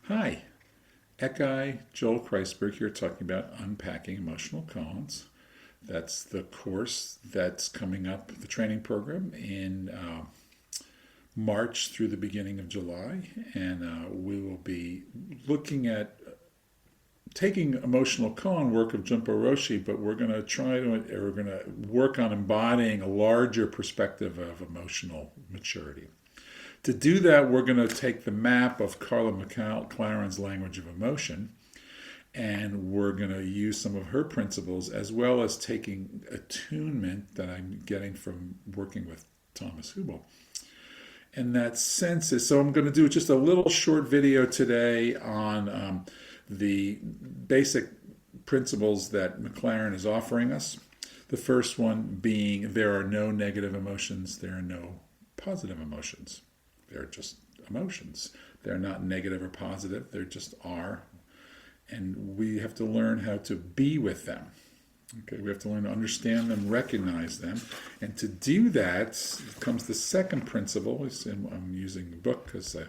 Hi, Ekai Joel Kreisberg here talking about Unpacking Emotional Koans. That's the course that's coming up, the training program in March through the beginning of July. And we will be looking at taking emotional koan work of Jumpo Roshi, but we're going to work on embodying a larger perspective of emotional maturity. To do that, we're going to take the map of Carla Mclaran's language of emotion, and we're going to use some of her principles as well as taking attunement that I'm getting from working with Thomas Hubel. And that sense is, so I'm going to do just a little short video today on the basic principles that Mclaran is offering us. The first one being there are no negative emotions, there are no positive emotions. They're just emotions. They're not negative or positive. They just are. And we have to learn how to be with them. Okay, we have to learn to understand them, recognize them. And to do that comes the second principle. I'm using the book because I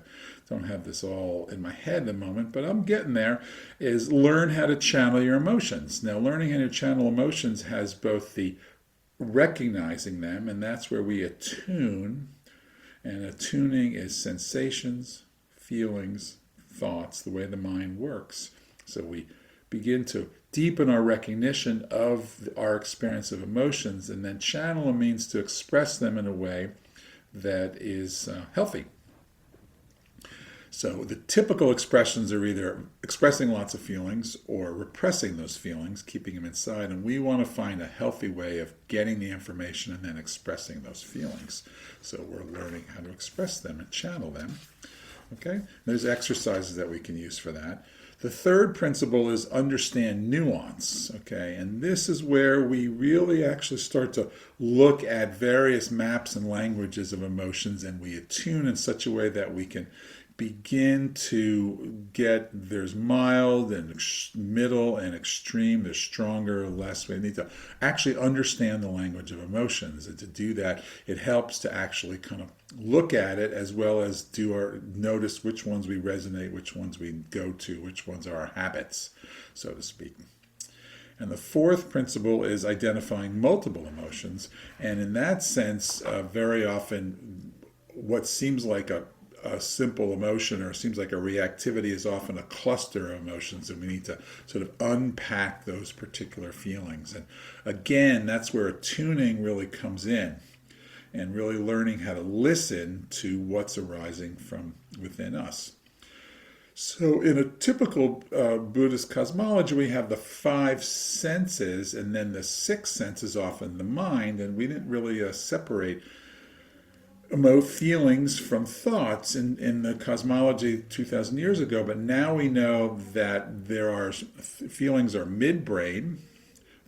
don't have this all in my head at the moment, but I'm getting there, is learn how to channel your emotions. Now, learning how to channel emotions has both the recognizing them, and that's where we attune. And attuning is sensations, feelings, thoughts, the way the mind works. So we begin to deepen our recognition of our experience of emotions, and then channel means to express them in a way that is healthy. So the typical expressions are either expressing lots of feelings or repressing those feelings, keeping them inside. And we want to find a healthy way of getting the information and then expressing those feelings. So we're learning how to express them and channel them. Okay? There's exercises that we can use for that. The third principle is understand nuance. Okay? And this is where we really actually start to look at various maps and languages of emotions, and we attune in such a way that we can begin to get, there's mild and middle and extreme, there's stronger, less. We need to actually understand the language of emotions, and to do that it helps to actually kind of look at it as well as notice which ones we resonate, which ones we go to, which ones are our habits, so to speak. And the fourth principle is identifying multiple emotions, and in that sense very often what seems like a simple emotion or seems like a reactivity is often a cluster of emotions, and we need to sort of unpack those particular feelings. And again, that's where attuning really comes in, and really learning how to listen to what's arising from within us. So in a typical Buddhist cosmology, we have the five senses, and then the sixth sense is often the mind, and we didn't really separate feelings from thoughts in the cosmology 2,000 years ago, but now we know that feelings are midbrain.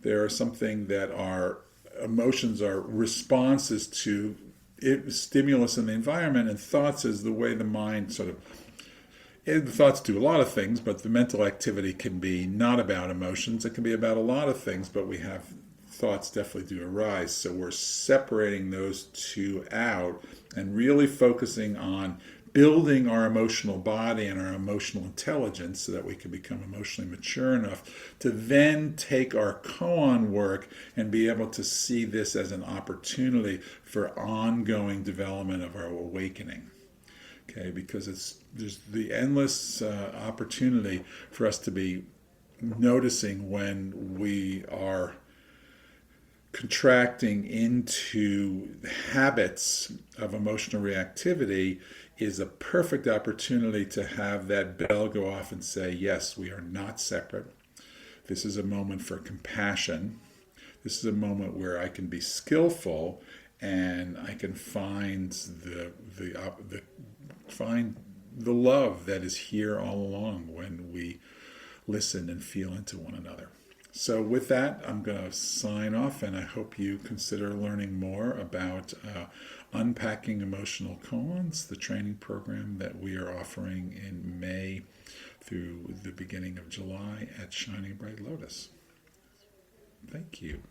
There are something that are emotions are responses to stimulus in the environment, and thoughts is the way the mind thoughts do a lot of things, but the mental activity can be not about emotions. It can be about a lot of things, but thoughts definitely do arise. So we're separating those two out and really focusing on building our emotional body and our emotional intelligence so that we can become emotionally mature enough to then take our koan work and be able to see this as an opportunity for ongoing development of our awakening. Okay, because there's the endless opportunity for us to be noticing when we are contracting into habits of emotional reactivity is a perfect opportunity to have that bell go off and say, yes, we are not separate. This is a moment for compassion. This is a moment where I can be skillful and I can find find the love that is here all along when we listen and feel into one another. So with that, I'm going to sign off, and I hope you consider learning more about Unpacking Emotional Koans, the training program that we are offering in May through the beginning of July at Shining Bright Lotus. Thank you.